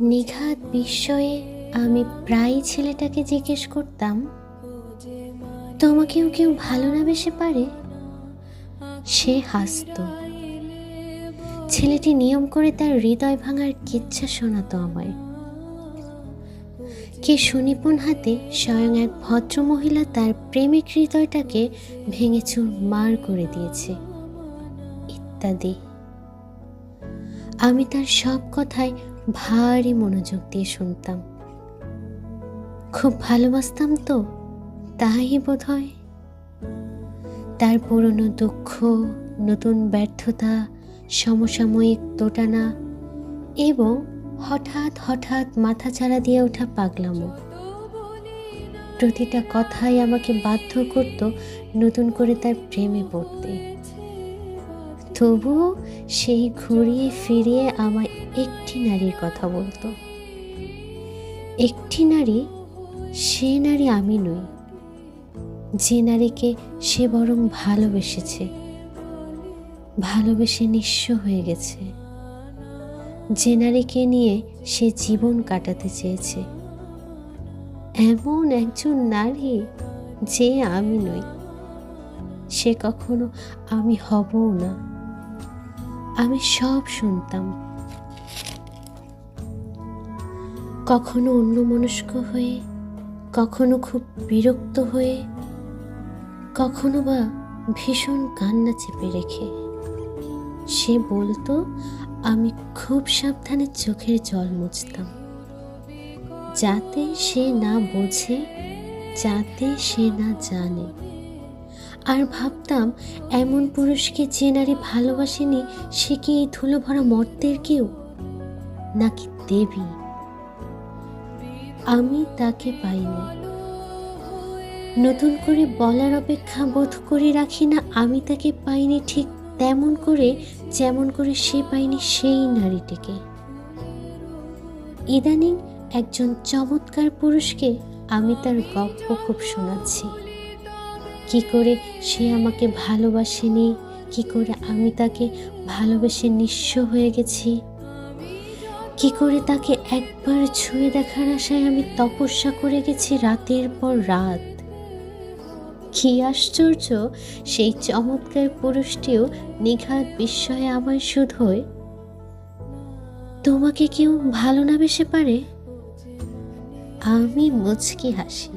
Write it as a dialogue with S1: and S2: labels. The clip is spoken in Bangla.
S1: নিঘাত বিস্ময়ে আমি প্রায় ছেলেটাকে জিজ্ঞেস করতাম, তোমাকেও কেউ ভালো না বেসে পারে? সে হাসত। ছেলেটি নিয়ম করে তার হৃদয় ভাঙার কিচ্ছা শোনাতো আমায়। কে সুনিপুণ হাতে স্বয়ং এক ভদ্রমহিলা তার প্রেমিক হৃদয়টাকে ভেঙে চুরমার করে দিয়েছে, ইত্যাদি। আমি তার সব কথায় ভারী মনোযোগ দিয়ে শুনতাম। খুব ভালোবাসতাম তো, তাই বোধ হয়। তার পুরনো দুঃখ, নতুন ব্যর্থতা, সমসাময়িক দোটানা এবং হঠাৎ হঠাৎ মাথাচাড়া দিয়ে ওঠা পাগলামো, প্রতিটা কথাই আমাকে বাধ্য করত নতুন করে তার প্রেমে পড়তে। তবুও সেই ঘুরিয়ে ফিরিয়ে আমায় একটি নারীর কথা বলতো। একটি নারী, সে নারী আমি নই, যে নারীকে সে বরং ভালোবেসেছে, ভালোবেসে নিঃস্ব হয়ে গেছে, যে নারীকে নিয়ে সে জীবন কাটাতে চেয়েছে, এমন একজন নারী যে আমি নই, সে কখনো আমি হবও না। আমি সব শুনতাম, কখনো অন্যমনস্ক হয়ে, কখনো খুব বিরক্ত হয়ে, কখনো বা ভীষণ কান্না চেপে রেখে। সে বলতো, আমি খুব সাবধানে চোখের জল মুছতাম, যাতে সে না বোঝে, যাতে সে না জানে। আর ভাবতাম, এমন পুরুষকে যে নারী ভালোবাসেনি সে কি এই ধুলো ভরা মর্তের কেউ, নাকি দেবী? আমি তাকে পাইনি। নতুন করে বলার অপেক্ষা বোধ করে রাখি না, আমি তাকে পাইনি ঠিক তেমন করে যেমন করে সে পায়নি সেই নারীটিকে। ইদানিং একজন চমৎকার পুরুষকে আমি তার গল্প খুব শোনাচ্ছি। কি করে সে আমাকে ভালোবাসেনি, কি করে আমি তাকে ভালোবেসে নিঃস্ব হয়ে গেছি, কি করে তাকে একবার ছুঁয়ে দেখার আশায় আমি তপস্যা করে গেছি রাতের পর রাত। কি আশ্চর্য, সেই চমৎকার পুরুষটিও নিঘাত বিস্ময়ে আমায় শুধোয়, তোমাকে কেউ ভালো না বেসে পারে? আমি মুচকি হাসি।